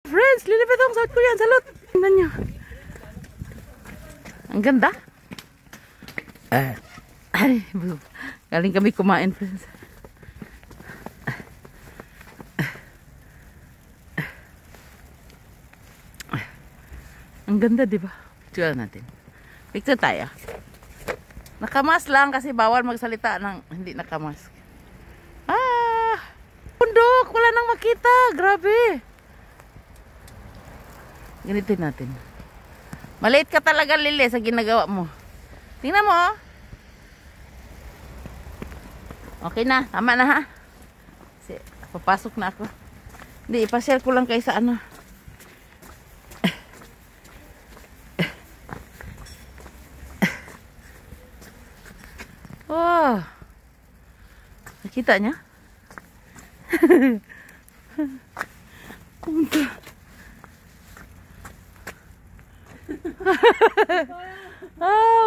Friends, lilipit ang South Korean. Salot. Tingnan nyo. Ang ganda. Ay, galing kami kumain, friends. Ang ganda, di ba? Picture natin. Picture tayo. Nakamas lang kasi bawal magsalita ng hindi nakamas. Bundok, wala nang makita. Grabe. Ganitin natin. Maliit ka talaga, Lili, sa ginagawa mo. Tingnan mo, oh. Okay na, tama na ha. Kasi papasok na ako. Hindi, ipashare ko lang kayo sa ano. Wow. Nakita niya?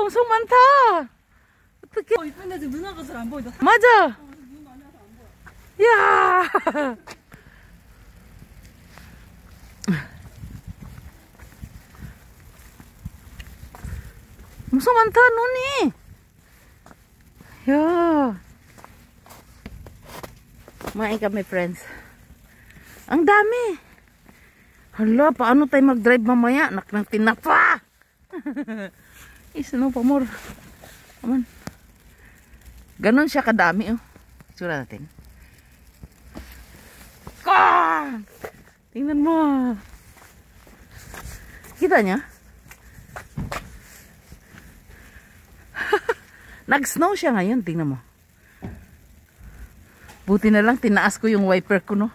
엄청 많다. 어떡해. 이쁜데 누나가 잘 안 보인다. 맞아. 야. 엄청 많다, 눈이. 야. Kumain kami, friends. Ang dami. Hala, paano tayo mag-drive mamaya? Nak ng tinapa. Isno pa more. Aman. Ganon siya kadami, oh. Sura natin. Tingnan mo. Kita niya? Nag-snow siya ngayon, tingnan mo. Buti na lang tinaas ko yung wiper ko, no.